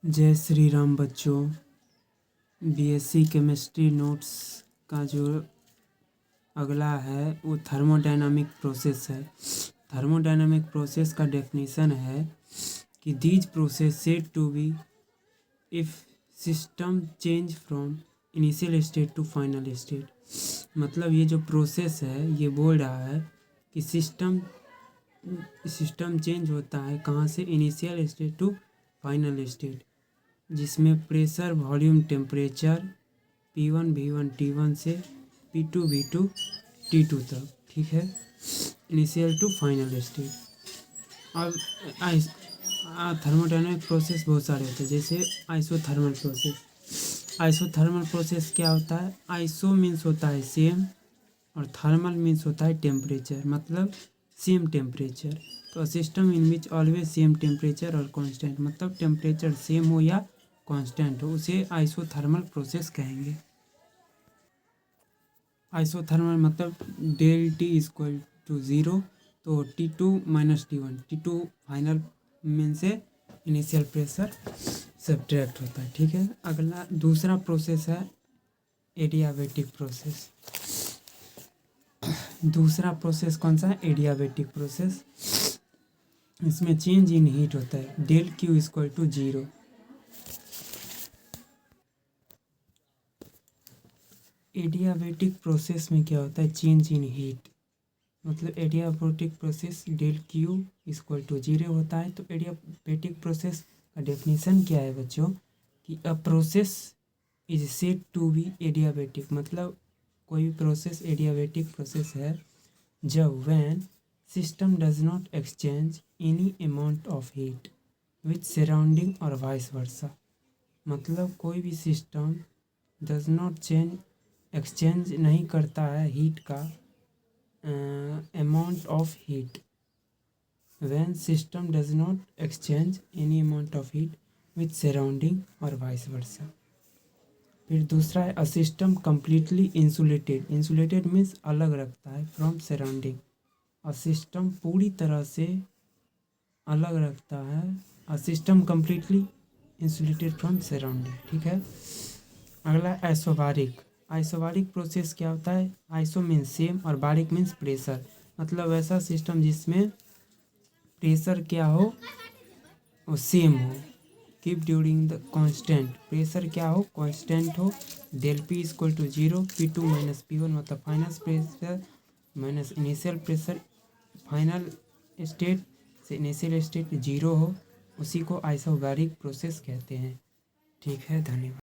जय श्री राम बच्चों। BSc chemistry notes का जो अगला है वो थर्मोडायनामिक प्रोसेस है। थर्मोडायनामिक प्रोसेस का डेफिनेशन है कि these process said to be if system change from initial state to final state. मतलब ये जो प्रोसेस है ये बोल रहा है कि सिस्टम चेंज होता है कहाँ से, initial state to final state, जिसमें pressure, volume, temperature P1 V1 T1 से P2 V2 T2 तक, ठीक है, इनिशियल टू फाइनल स्टेट। अब थर्मोडायनामिक प्रोसेस बहुत सारे होते हैं, जैसे आइसोथर्मल प्रोसेस। आइसोथर्मल प्रोसेस क्या होता है? आइसो मीन्स होता है सेम और थर्मल मीन्स होता है टेम्परेचर, मतलब सेम टेम्परेचर। तो system in which always same temperature और कांस्टेंट, मतलब टेम्परेचर सेम हो या कांस्टेंट हो, उसे आइसोथर्मल प्रोसेस कहेंगे। आइसोथर्मल मतलब del T equal to zero, तो T2 minus T1, T2 final में से इनिशियल प्रेशर सब्ट्रैक्ट होता है, ठीक है। अगला दूसरा प्रोसेस है एडियाबेटिक प्रोसेस। दूसरा प्रोसेस कौन सा है? Adiabatic process. इसमें चेंज इन हीट होता है, del Q equal to zero. Adiabatic process में क्या होता है? चेंज इन हीट, मतलब adiabatic process del Q equal to zero होता है। तो एडियाबेटिक प्रोसेस का डेफिनेशन क्या है बच्चों? कि a process is said to be adiabatic, मतलब कोई भी प्रोसेस एडियाबेटिक प्रोसेस है जब when system does not exchange any amount of heat with surrounding और वाइस वर्सा। मतलब कोई भी सिस्टम डज नॉट एक्सचेंज नहीं करता है हीट का amount of heat, when system does not exchange any amount of heat with surrounding और vice versa। फिर दूसरा है a system completely insulated. Insulated means अलग रखता है फ्रॉम सराउंडिंग। अ सिस्टम पूरी तरह से अलग रखता है, a system completely insulated from surrounding, ठीक है। अगला आइसोबारिक। आइसोबारिक प्रोसेस क्या होता है? आइसो मीन्स सेम और बारिक मीन्स प्रेशर, मतलब ऐसा सिस्टम जिसमें प्रेशर क्या हो, वो सेम हो। Keep during the constant, pressure क्या हो? कांस्टेंट हो। Del P equal to zero, P2 minus P1 मतलब final pressure minus initial pressure, final state से इनिशियल स्टेट जीरो हो, उसी को आइसोबारिक प्रोसेस कहते हैं, ठीक है। धन्यवाद।